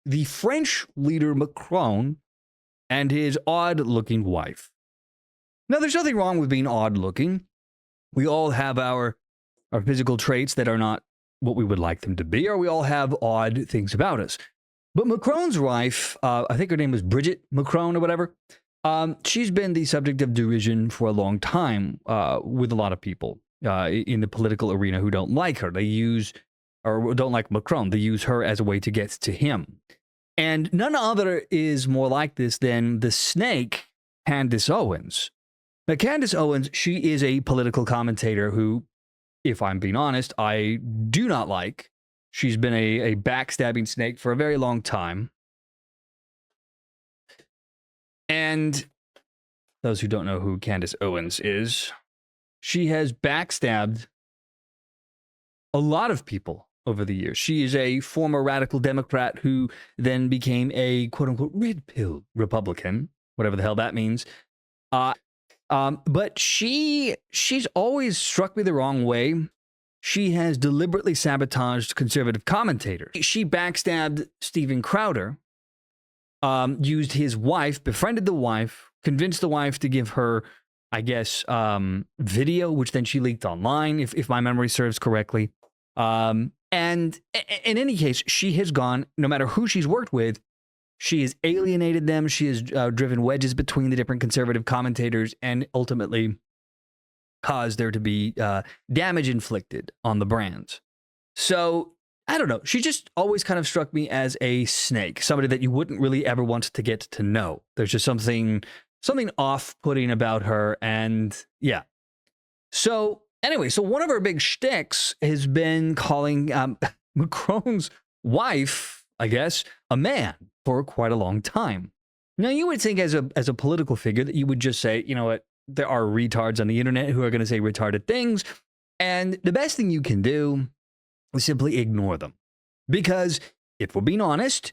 the French leader Macron and his odd-looking wife. Now, there's nothing wrong with being odd-looking. We all have our physical traits that are not what we would like them to be, or we all have odd things about us. But Macron's wife, I think her name was Brigitte Macron or whatever, she's been the subject of derision for a long time with a lot of people in the political arena who don't like her. They use, or don't like Macron, they use her as a way to get to him. And none other is more like this than the snake, Candace Owens. Now, Candace Owens, she is a political commentator who, if I'm being honest, I do not like. She's been a backstabbing snake for a very long time. And those who don't know who Candace Owens is, she has backstabbed a lot of people over the years. She is a former radical Democrat who then became a quote-unquote red pill Republican, whatever the hell that means. But she's always struck me the wrong way. She has deliberately sabotaged conservative commentators. She backstabbed Steven Crowder, used his wife, befriended the wife, convinced the wife to give her, I guess, video, which then she leaked online, if my memory serves correctly. And in any case, she has gone, no matter who she's worked with, she has alienated them. She has driven wedges between the different conservative commentators and ultimately caused there to be damage inflicted on the brands. So, I don't know. She just always kind of struck me as a snake, somebody that you wouldn't really ever want to get to know. There's just something off-putting about her, and yeah. So, anyway, so one of her big shticks has been calling Macron's wife, I guess, a man for quite a long time. Now, you would think as a political figure that you would just say, you know what, there are retards on the internet who are going to say retarded things, and the best thing you can do is simply ignore them. Because if we're being honest,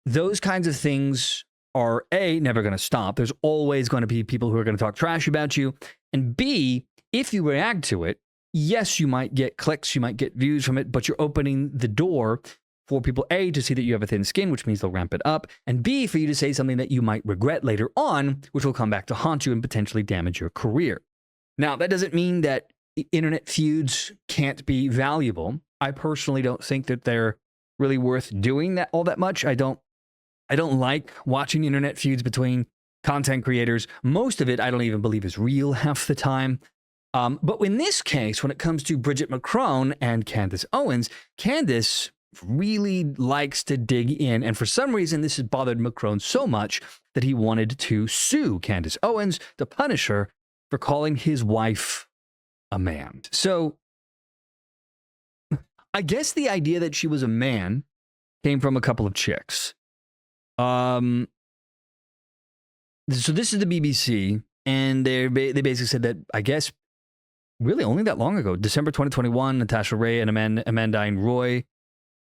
those kinds of things are A, never going to stop. There's always going to be people who are going to talk trash about you. And B, if you react to it, yes, you might get clicks, you might get views from it, but you're opening the door for people, A, to see that you have a thin skin, which means they'll ramp it up, and B, for you to say something that you might regret later on, which will come back to haunt you and potentially damage your career. Now, that doesn't mean that internet feuds can't be valuable. I personally don't think that they're really worth doing that all that much. I don't like watching internet feuds between content creators. Most of it I don't even believe is real half the time. But in this case, when it comes to Brigitte Macron and Candace Owens, Candace really likes to dig in, and for some reason this has bothered Macron so much that he wanted to sue Candace Owens to punish her for calling his wife a man. So I guess the idea that she was a man came from a couple of chicks. So this is the BBC, and they basically said that, I guess, really only that long ago, December 2021, Natasha Ray and Amandine Roy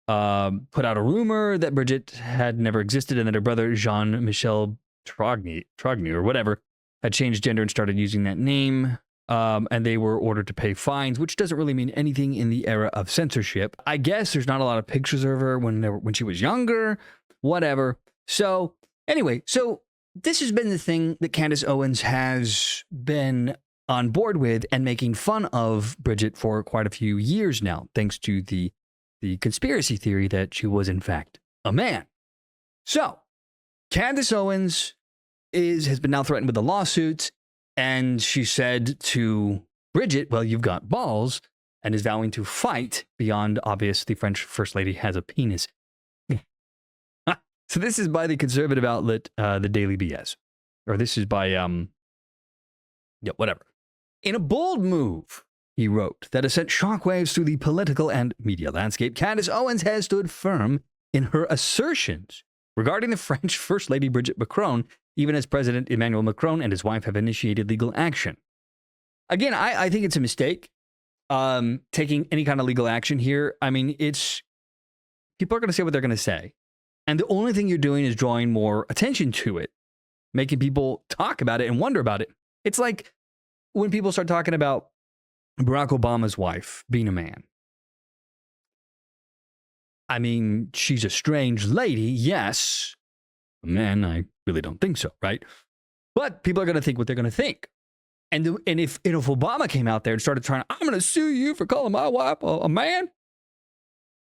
put out a rumor that Brigitte had never existed and that her brother Jean-Michel Trogny or whatever had changed gender and started using that name. And they were ordered to pay fines, which doesn't really mean anything in the era of censorship. I guess there's not a lot of pictures of her when she was younger, whatever. So anyway, so this has been the thing that Candace Owens has been on board with and making fun of Brigitte for quite a few years now, thanks to the conspiracy theory that she was in fact a man. So Candace Owens has been now threatened with a lawsuit, and she said to Brigitte, well, you've got balls, and is vowing to fight beyond obvious the French First Lady has a penis. So this is by the conservative outlet, the Daily BS. Or this is by, whatever. In a bold move, he wrote, that has sent shockwaves through the political and media landscape, Candace Owens has stood firm in her assertions regarding the French First Lady Brigitte Macron, even as President Emmanuel Macron and his wife have initiated legal action. Again, I think it's a mistake taking any kind of legal action here. I mean, people are going to say what they're going to say. And the only thing you're doing is drawing more attention to it, making people talk about it and wonder about it. It's like when people start talking about Barack Obama's wife being a man. I mean, she's a strange lady, yes. Man, I really don't think so, right? But people are going to think what they're going to think. And if Obama came out there and started trying, I'm going to sue you for calling my wife a man,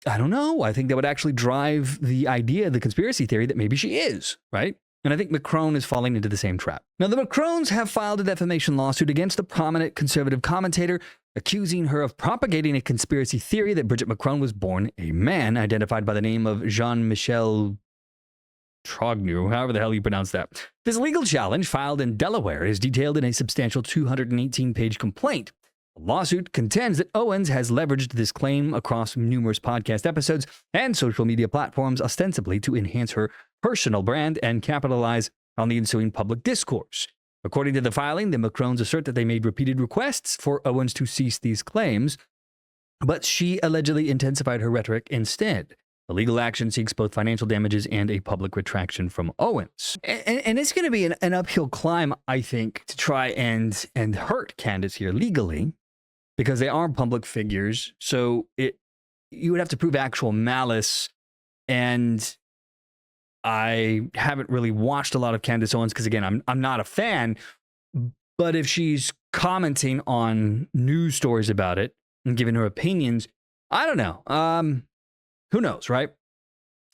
I don't know. I think that would actually drive the idea, the conspiracy theory that maybe she is, right? And I think Macron is falling into the same trap. Now, the Macrons have filed a defamation lawsuit against a prominent conservative commentator, accusing her of propagating a conspiracy theory that Brigitte Macron was born a man, identified by the name of Jean-Michel Trognu, however the hell you pronounce that. This legal challenge, filed in Delaware, is detailed in a substantial 218-page complaint. The lawsuit contends that Owens has leveraged this claim across numerous podcast episodes and social media platforms, ostensibly to enhance her personal brand and capitalize on the ensuing public discourse. According to the filing, the Macrons assert that they made repeated requests for Owens to cease these claims, but she allegedly intensified her rhetoric instead. The legal action seeks both financial damages and a public retraction from Owens. And it's going to be an uphill climb, I think, to try and hurt Candace here legally, because they are public figures. So you would have to prove actual malice. And I haven't really watched a lot of Candace Owens because, again, I'm not a fan. But if she's commenting on news stories about it and giving her opinions, I don't know. Who knows, right?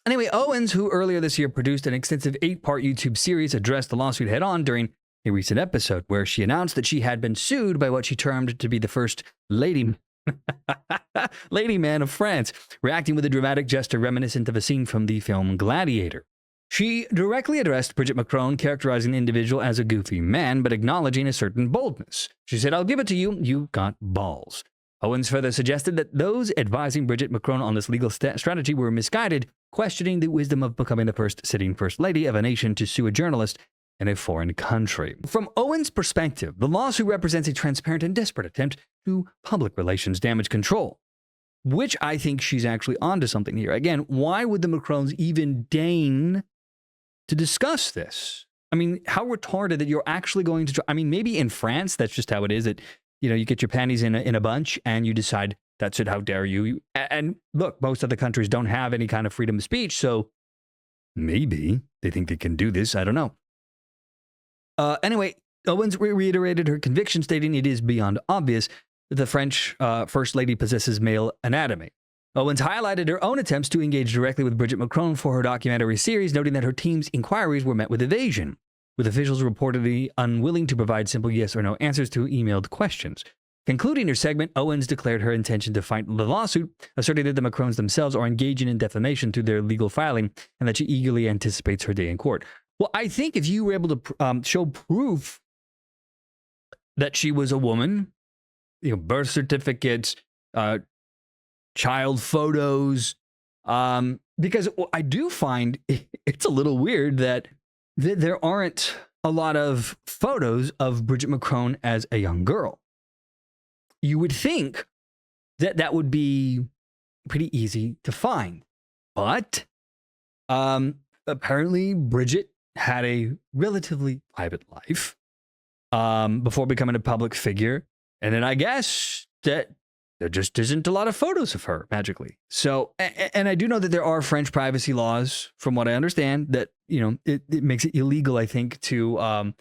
Anyway, Owens, who earlier this year produced an extensive 8-part YouTube series, addressed the lawsuit head-on during a recent episode where she announced that she had been sued by what she termed to be the first lady man of France, reacting with a dramatic gesture reminiscent of a scene from the film Gladiator. She directly addressed Brigitte Macron, characterizing the individual as a goofy man, but acknowledging a certain boldness. She said, "I'll give it to you. You got balls." Owens further suggested that those advising Brigitte Macron on this legal strategy were misguided, questioning the wisdom of becoming the first sitting first lady of a nation to sue a journalist in a foreign country. From Owens' perspective, the lawsuit represents a transparent and desperate attempt to public relations damage control, which I think she's actually onto something here. Again, why would the Macrons even deign to discuss this? I mean, how retarded that you're actually going to... I mean, maybe in France, that's just how it is. That, you know, you get your panties in a bunch and you decide, that's it, how dare you. And look, most other countries don't have any kind of freedom of speech, so maybe they think they can do this. I don't know. Anyway, Owens reiterated her conviction, stating it is beyond obvious that the French First Lady possesses male anatomy. Owens highlighted her own attempts to engage directly with Brigitte Macron for her documentary series, noting that her team's inquiries were met with evasion, with officials reportedly unwilling to provide simple yes or no answers to emailed questions. Concluding her segment, Owens declared her intention to fight the lawsuit, asserting that the Macrons themselves are engaging in defamation through their legal filing and that she eagerly anticipates her day in court. Well, I think if you were able to show proof that she was a woman, you know, birth certificates, child photos, because I do find it's a little weird that there aren't a lot of photos of Brigitte Macron as a young girl. You would think that that would be pretty easy to find. But apparently Brigitte had a relatively private life before becoming a public figure. And then I guess that there just isn't a lot of photos of her magically. So, and I do know that there are French privacy laws, from what I understand, that, you know, it makes it illegal, I think, to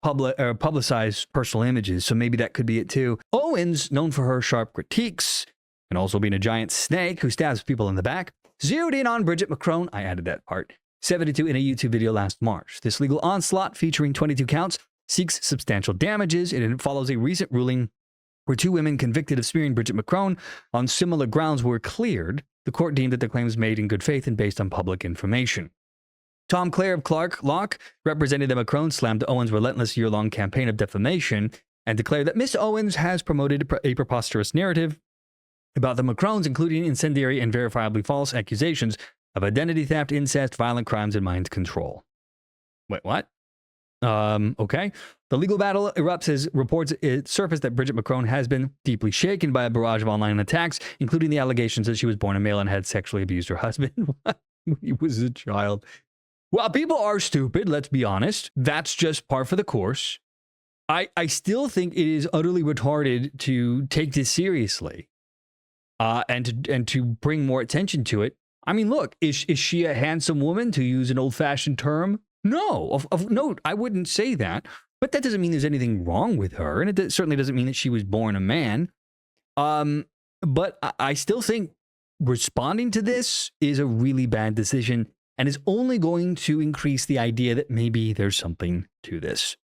publicize personal images. So maybe that could be it too. Owens, known for her sharp critiques and also being a giant snake who stabs people in the back, zeroed in on Brigitte Macron. I added that part. 72 in a YouTube video last March. This legal onslaught, featuring 22 counts, seeks substantial damages, and it follows a recent ruling where 2 women convicted of smearing Brigitte Macron on similar grounds were cleared. The court deemed that the claims made in good faith and based on public information. Tom Clare of Clark Locke, representing the Macrons, slammed Owens' relentless year-long campaign of defamation and declared that Miss Owens has promoted a preposterous narrative about the Macrons, including incendiary and verifiably false accusations of identity theft, incest, violent crimes, and mind control. Wait, what? Okay. The legal battle erupts as reports surfaced that Brigitte Macron has been deeply shaken by a barrage of online attacks, including the allegations that she was born a male and had sexually abused her husband when he was a child. Well, people are stupid, let's be honest. That's just par for the course. I still think it is utterly retarded to take this seriously and to bring more attention to it. I mean, look, is she a handsome woman, to use an old-fashioned term? No, no, I wouldn't say that. But that doesn't mean there's anything wrong with her, and it certainly doesn't mean that she was born a man. But I still think responding to this is a really bad decision and is only going to increase the idea that maybe there's something to this.